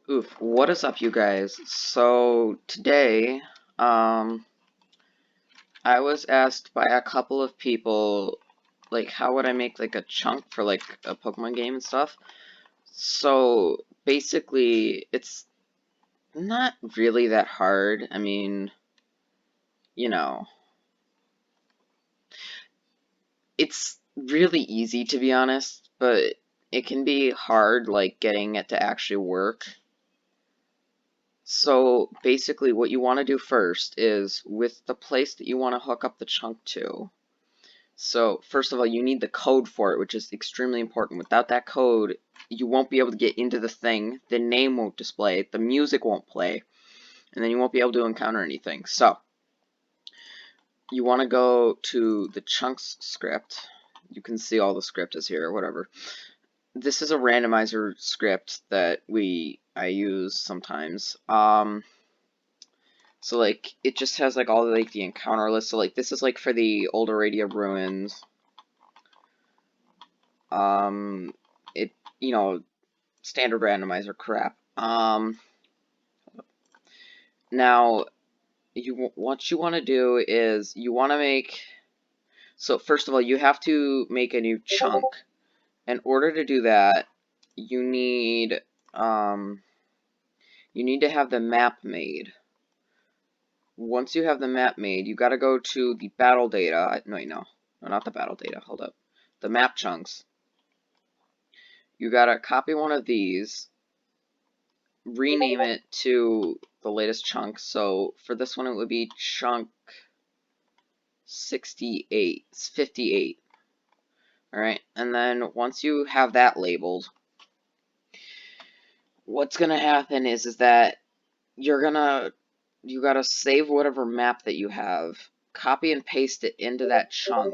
Oof, what is up, you guys? So, today, um, I was asked by a couple of people, like, how would I make, like, a chunk for, like, a Pokemon game and stuff? So, basically, it's not really that hard. I mean, you know, it's really easy, to be honest, but it can be hard, like, getting it to actually work. So basically what you want to do first is with the place that you want to hook up the chunk to. So first of all, you need the code for it, which is extremely important. Without that code, you won't be able to get into the thing, the name won't display, the music won't play, and then you won't be able to encounter anything. So you want to go to the chunks script. You can see all the script is here or whatever. This is a randomizer script that I use sometimes. So like it just has like all like the encounter list. So like this is like for the old Aradia ruins. It standard randomizer crap. Now what you want to do is you want to make. So first of all, you have to make a new chunk. In order to do that, you need um you need to have the map made. Once you have the map made, you got to go to the battle data. No, no, not the battle data. Hold up, the map chunks. You gotta copy one of these, rename it to the latest chunk. So for this one, it would be chunk 68, 58. Alright, and then once you have that labeled, what's gonna happen is that you gotta save whatever map that you have, copy and paste it into that chunk,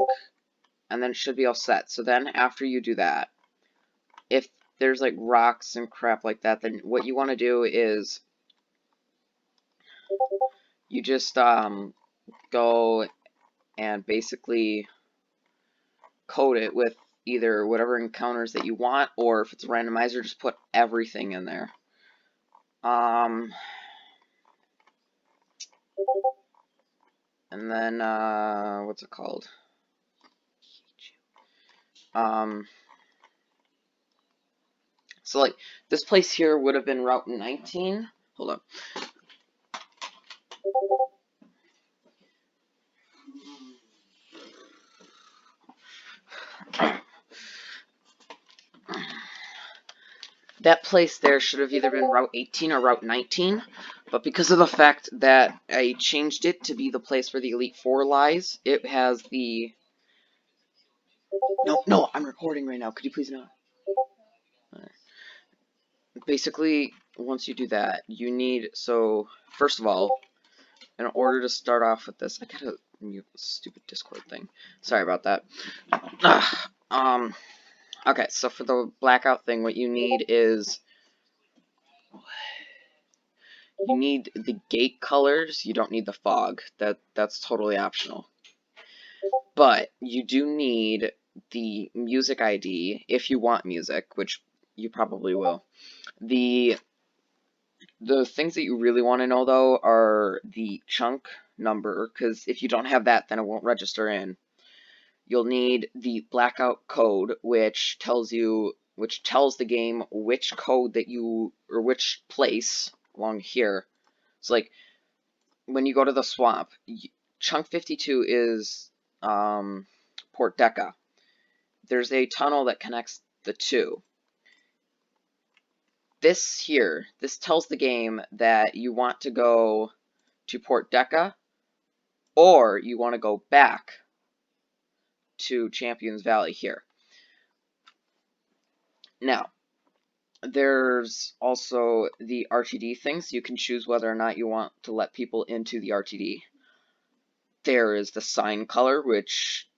and then it should be all set. So then after you do that, if there's like rocks and crap like that, then what you want to do is you just go and basically code it with either whatever encounters that you want, or if it's a randomizer, just put everything in there. And then what's it called? So like this place here would have been Route 19. Hold up. That place there should have either been Route 18 or Route 19, but because of the fact that I changed it to be the place where the Elite Four lies, it has the... No, I'm recording right now. Could you please not? Basically, once you do that, you need... So, first of all, in order to start off with this, I gotta mute this stupid Discord thing. Sorry about that. Okay, so for the blackout thing, what you need is... You need the gate colors, you don't need the fog. That's totally optional. But you do need the music ID if you want music, which you probably will. The things that you really want to know though are the chunk number, because if you don't have that, then it won't register in. You'll need the blackout code, which tells the game which code that you, or which place along here. So like when you go to the swamp, chunk 52 is Port Deca. There's a tunnel that connects the two. This tells the game that you want to go to Port Deca, or you want to go back to Champions Valley here. Now, there's also the RTD thing, so you can choose whether or not you want to let people into the RTD. There is the sign color, which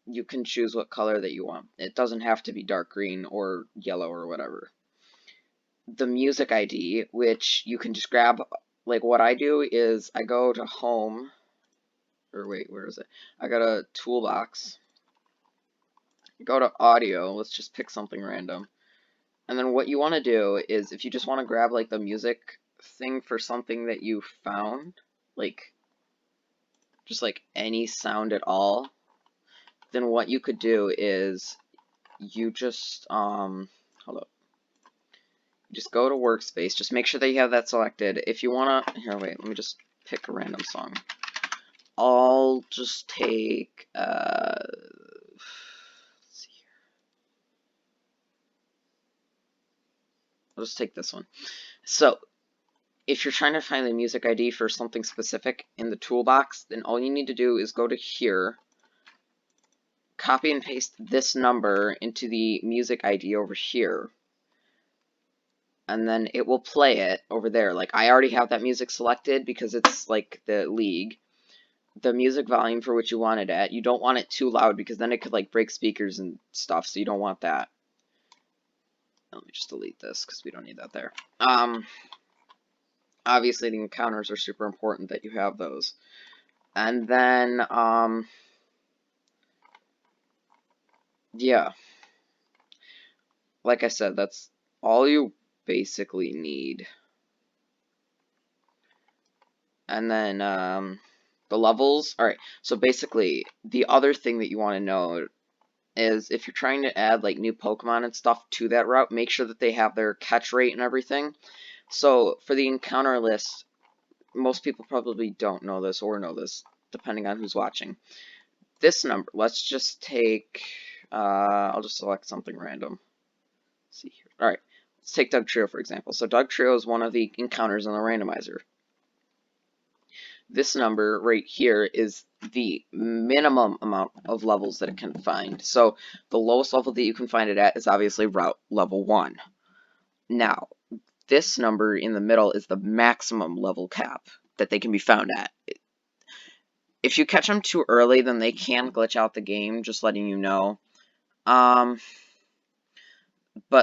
you can choose what color that you want. It doesn't have to be dark green or yellow or whatever. The music ID, which you can just grab, like what I do is I go to home, or wait, where is it? I got a toolbox, go to audio, let's just pick something random. And then what you want to do is, if you just want to grab like the music thing for something that you found, like just like any sound at all, then what you could do is you just hold up. Just go to workspace. Just make sure that you have that selected. If you wanna, here, wait, let me just pick a random song. I'll just take let's see here. I'll just take this one. So if you're trying to find the music ID for something specific in the toolbox, then all you need to do is go to here, copy and paste this number into the music ID over here, and then it will play it over there. Like, I already have that music selected because it's like the league. The music volume for what you want it at. You don't want it too loud because then it could like break speakers and stuff, so you don't want that. Let me just delete this because we don't need that there. Obviously the encounters are super important that you have those. And then, yeah. Like I said, that's all you basically need. And then, the levels. Alright, so basically, the other thing that you want to know is if you're trying to add like new Pokemon and stuff to that route, make sure that they have their catch rate and everything. So for the encounter list, most people probably don't know this or know this, depending on who's watching. This number, let's just take, I'll just select something random. Let's see here. Alright, let's take Dugtrio for example. So Dugtrio is one of the encounters in the randomizer. This number right here is the minimum amount of levels that it can find. So the lowest level that you can find it at is obviously route level 1. Now, this number in the middle is the maximum level cap that they can be found at. If you catch them too early, then they can glitch out the game, just letting you know. But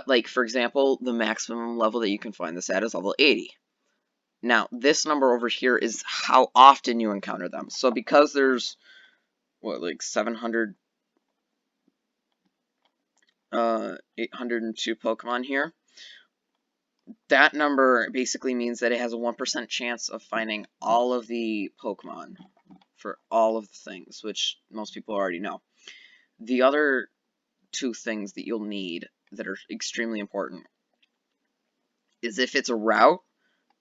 like, for example, the maximum level that you can find this at is level 80. Now, this number over here is how often you encounter them. So because there's, what, like 802 Pokemon here, that number basically means that it has a 1% chance of finding all of the Pokemon for all of the things, which most people already know. The other two things that you'll need that are extremely important is if it's a route,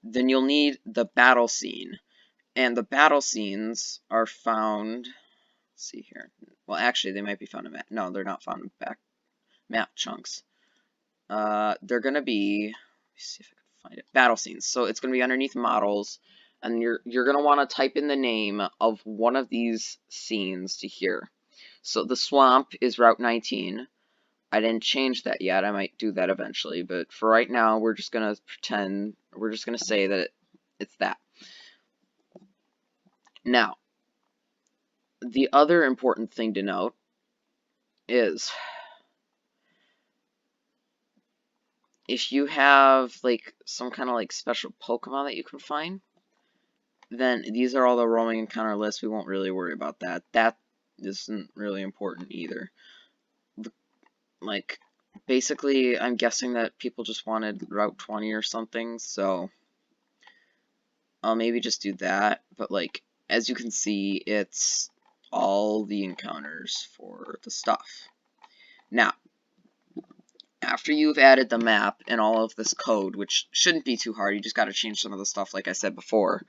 then you'll need the battle scene. And the battle scenes are found, let's see here. Well, actually, they might be found in map. No, they're not found in map chunks. They're going to be, let me see if I can find it, battle scenes. So it's going to be underneath models, and you're going to want to type in the name of one of these scenes to here. So the swamp is Route 19. I didn't change that yet. I might do that eventually, but for right now, we're just going to pretend, we're just going to say that it's that. Now, the other important thing to note is if you have like some kind of like special Pokemon that you can find, then these are all the roaming encounter lists. We won't really worry about that. That isn't really important either. Like, basically, I'm guessing that people just wanted Route 20 or something, so I'll maybe just do that. But like, as you can see, it's all the encounters for the stuff. Now, after you've added the map and all of this code, which shouldn't be too hard, you just got to change some of the stuff like I said before,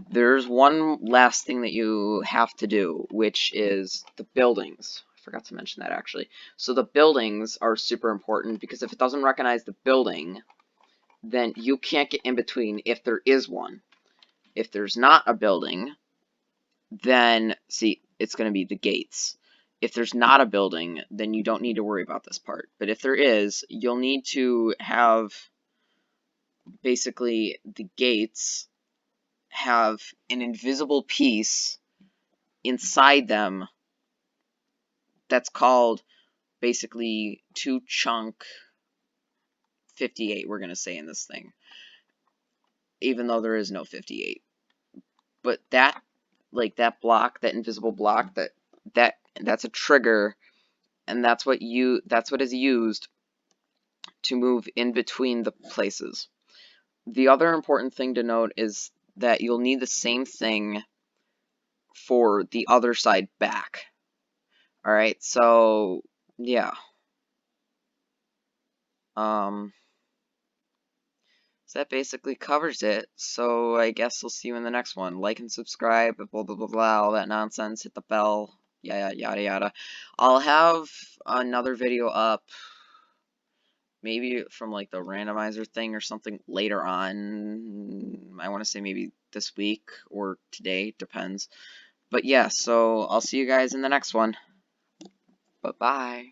there's one last thing that you have to do, which is the buildings. I forgot to mention that actually. So the buildings are super important because if it doesn't recognize the building, then you can't get in between if there is one. If there's not a building, then, see, it's going to be the gates. If there's not a building, then you don't need to worry about this part. But if there is, you'll need to have, basically, the gates have an invisible piece inside them that's called, basically, 2-chunk 58, we're going to say in this thing. Even though there is no 58. But that, like, that block, that invisible block, that's a trigger, and that's what is used to move in between the places. The other important thing to note is that you'll need the same thing for the other side back. Alright, so yeah. So that basically covers it. So I guess we'll see you in the next one. Like and subscribe, blah blah blah blah, all that nonsense, hit the bell, yada yada yada. I'll have another video up, maybe from like the randomizer thing or something later on. I want to say maybe this week or today, depends. But yeah, so I'll see you guys in the next one. Bye-bye.